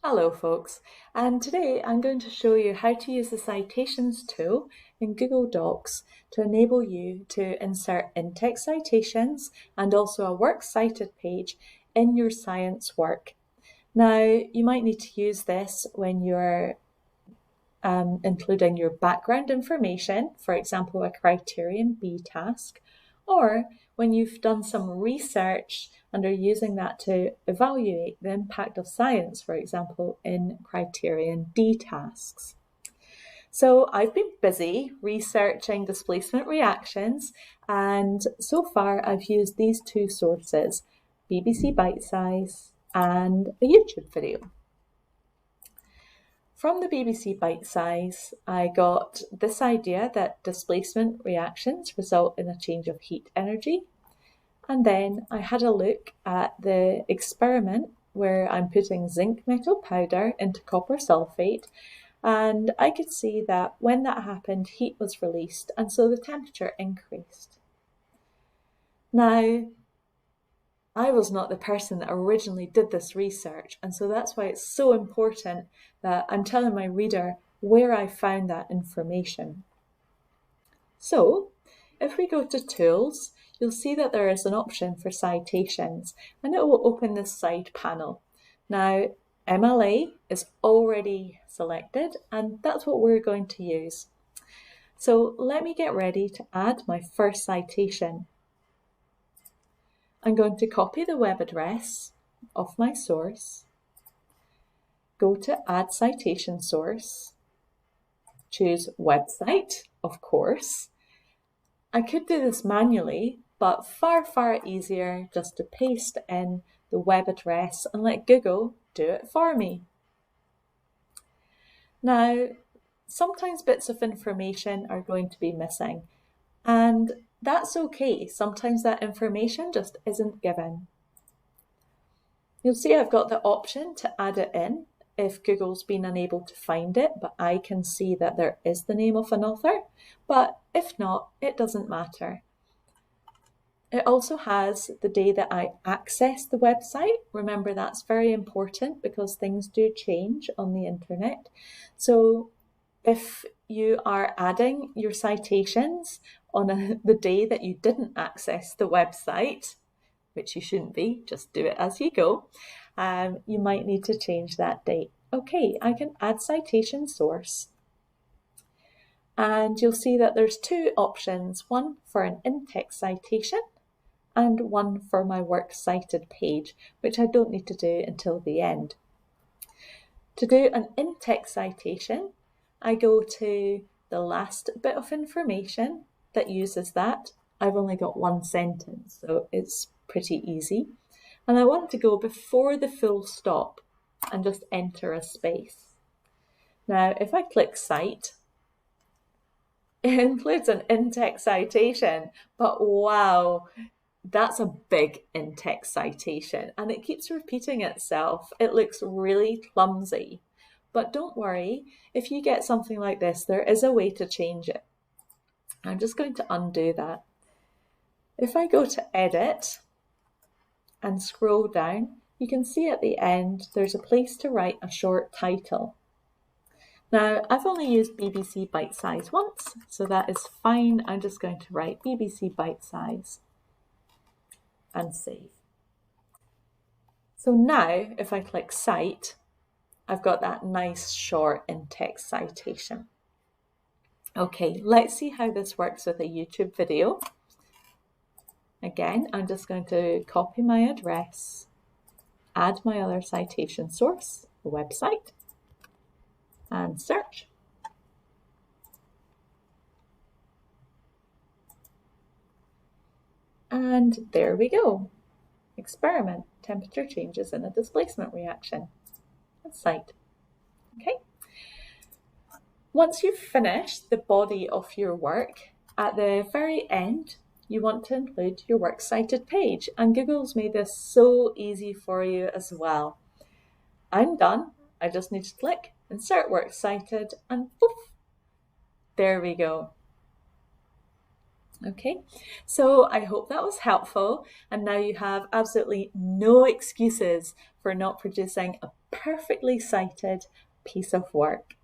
Hello folks, and today I'm going to show you how to use the Citations tool in Google Docs to enable you to insert in-text citations and also a Works Cited page in your science work. Now, you might need to use this when you're including your background information, for example, a criterion B task, or when you've done some research and are using that to evaluate the impact of science, for example, in criterion D tasks. So I've been busy researching displacement reactions, and so far I've used these two sources, BBC Bitesize and a YouTube video. From the BBC Bitesize, I got this idea that displacement reactions result in a change of heat energy. And then I had a look at the experiment where I'm putting zinc metal powder into copper sulfate, and I could see that when that happened, heat was released, and so the temperature increased. Now, I was not the person that originally did this research, and so that's why it's so important that I'm telling my reader where I found that information. So, if we go to Tools, you'll see that there is an option for citations, and it will open this side panel. Now, MLA is already selected, and that's what we're going to use. So let me get ready to add my first citation. I'm going to copy the web address of my source, go to Add Citation Source, choose Website, of course. I could do this manually, but far easier just to paste in the web address and let Google do it for me. Now, sometimes bits of information are going to be missing, and that's okay. Sometimes that information just isn't given. You'll see I've got the option to add it in if Google's been unable to find it, but I can see that there is the name of an author, but if not, it doesn't matter. It also has the day that I accessed the website. Remember, that's very important because things do change on the internet. So if you are adding your citations on the day that you didn't access the website, which you shouldn't be, just do it as you go, you might need to change that date. Okay, I can add citation source. And you'll see that there's two options, one for an in-text citation and one for my Works Cited page, which I don't need to do until the end. To do an in-text citation, I go to the last bit of information that uses that. I've only got one sentence, so it's pretty easy. And I want to go before the full stop and just enter a space. Now, if I click Cite, it includes an in-text citation, but wow, that's a big in-text citation, and it keeps repeating itself. It looks really clumsy, but don't worry, if you get something like this, there is a way to change it. I'm just going to undo that. If I go to Edit and scroll down, you can see at the end there's a place to write a short title. Now, I've only used BBC Bitesize once, so that is fine. I'm just going to write BBC Bitesize and save. So now, if I click Cite, I've got that nice short in-text citation. Okay, let's see how this works with a YouTube video. Again, I'm just going to copy my address, add my other citation source, the website, and search. And there we go. Experiment, temperature changes in a displacement reaction. Let's cite. Okay. Once you've finished the body of your work, at the very end, you want to include your Works Cited page, and Google's made this so easy for you as well. I'm done. I just need to click Insert Works Cited, and poof, there we go. Okay, so I hope that was helpful, and now you have absolutely no excuses for not producing a perfectly cited piece of work.